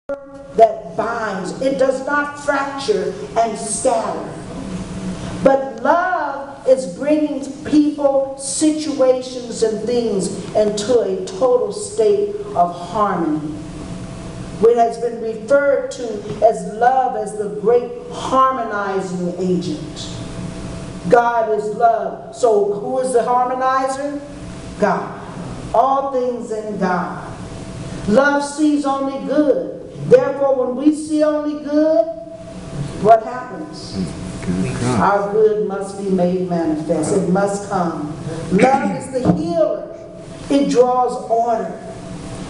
that binds. It does not fracture and scatter. But love is bringing people, situations, and things into a total state of harmony. It has been referred to as love as the great harmonizing agent. God is love. So who is the harmonizer? God. All things in God. Love sees only good. Therefore, when we see only good, what happens? Our good must be made manifest. It must come. Love is the healer. It draws order.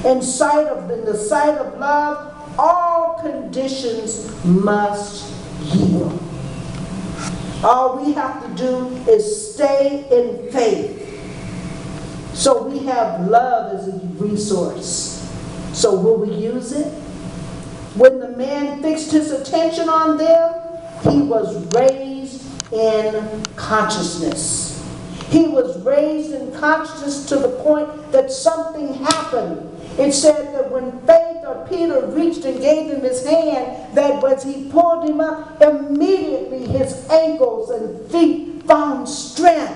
In the sight of love, all conditions must yield. All we have to do is stay in faith. So we have love as a resource. So will we use it? When the man fixed his attention on them, he was raised in consciousness. He was raised in consciousness to the point that something happened. It said that when Faith or Peter reached and gave him his hand, that as he pulled him up, immediately his ankles and feet found strength.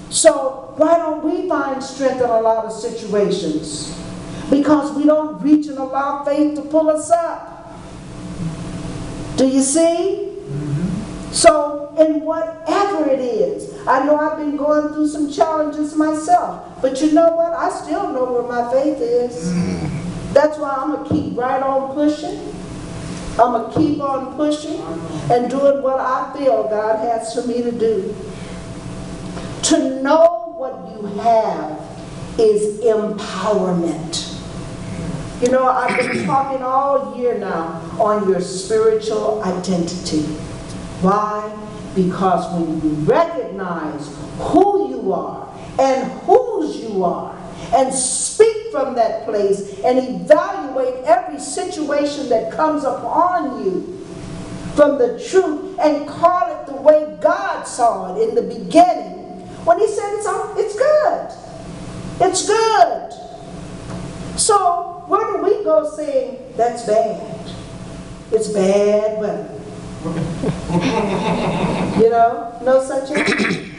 So why don't we find strength in a lot of situations? Because we don't reach and allow faith to pull us up. Do you see? So, in whatever it is, I know I've been going through some challenges myself, but you know what? I still know where my faith is. That's why I'm going to keep right on pushing. I'm going to keep on pushing and doing what I feel God has for me to do. To know what you have is empowerment. You know, I've been talking all year now on your spiritual identity. Why? Because when you recognize who you are and whose you are and speak from that place and evaluate every situation that comes upon you from the truth and call it the way God saw it in the beginning, when he said it's good. It's good. So where do we go saying that's bad? It's bad weather. You know, no such thing.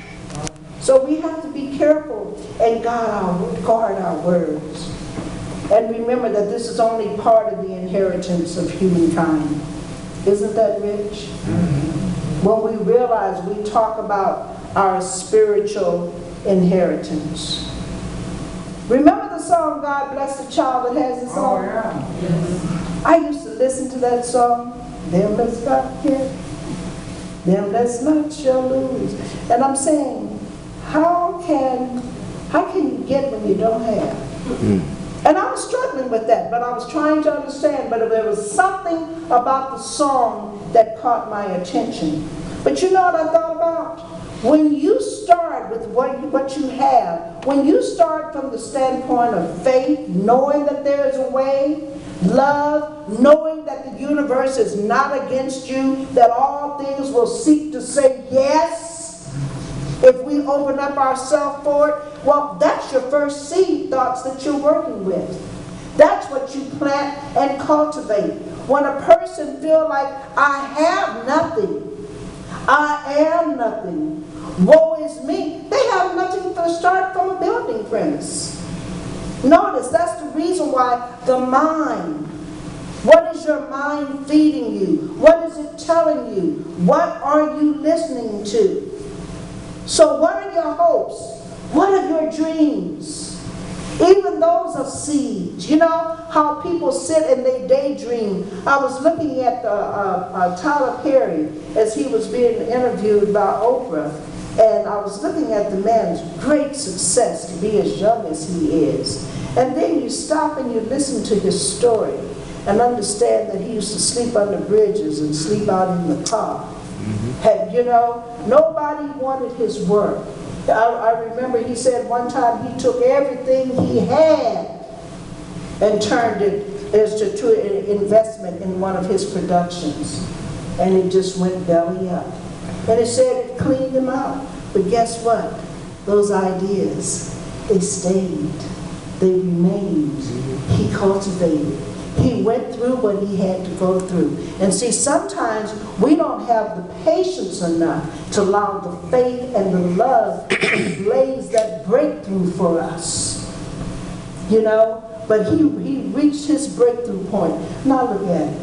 So we have to be careful and guard our words. And remember that this is only part of the inheritance of humankind. Isn't that rich? When we realize we talk about our spiritual inheritance. Remember the song, God Bless the Child that has this song? Yes. I used to listen to that song. Them that's got get, them that's not shall lose. And I'm saying, how can you get when you don't have? And I was struggling with that, but I was trying to understand. But there was something about the song that caught my attention. But you know what I thought about? When you start with what you have, when you start from the standpoint of faith, knowing that there is a way, love, knowing that the universe is not against you, that all things will seek to say yes if we open up ourselves for it, well, that's your first seed thoughts that you're working with. That's what you plant and cultivate. When a person feels like, I have nothing, I am nothing, woe is me, they have nothing to start from a building premise. Notice, that's the reason why the mind. What is your mind feeding you? What is it telling you? What are you listening to? So what are your hopes? What are your dreams? Even those are seeds. You know how people sit and they daydream. I was looking at Tyler Perry as he was being interviewed by Oprah. And I was looking at the man's great success to be as young as he is. And then you stop and you listen to his story and understand that he used to sleep under bridges and sleep out in the car. You know, nobody wanted his work. I remember he said one time he took everything he had and turned it to an investment in one of his productions. And it just went belly up. And it said it cleaned him out. But guess what? Those ideas, they stayed. They remained. He cultivated. He went through what he had to go through. And see, sometimes we don't have the patience enough to allow the faith and the love to blaze that breakthrough for us. You know? But he reached his breakthrough point. Now look at it.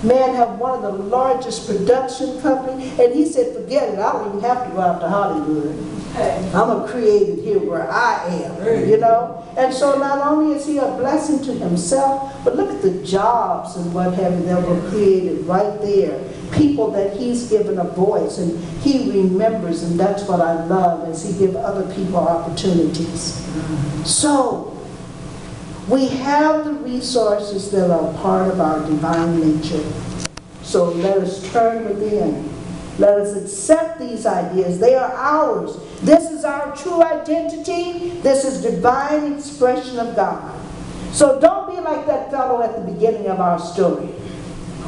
Man have one of the largest production companies, and he said, forget it, I don't even have to go out to Hollywood. I'm going to create it here where I am, you know? And so not only is he a blessing to himself, but look at the jobs and what have you that were created right there. People that he's given a voice, and he remembers, and that's what I love, as he gives other people opportunities. So, we have the resources that are part of our divine nature. So let us turn within. Let us accept these ideas. They are ours. This is our true identity. This is divine expression of God. So don't be like that fellow at the beginning of our story,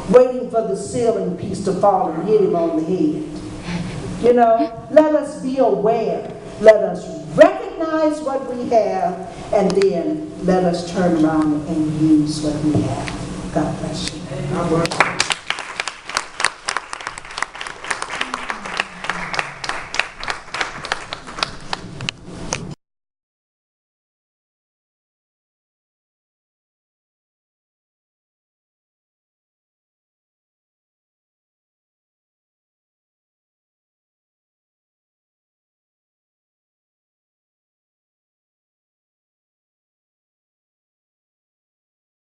waiting for the ceiling piece to fall and hit him on the head. You know, let us be aware. Let us recognize what we have, and then let us turn around and use what we have. God bless you.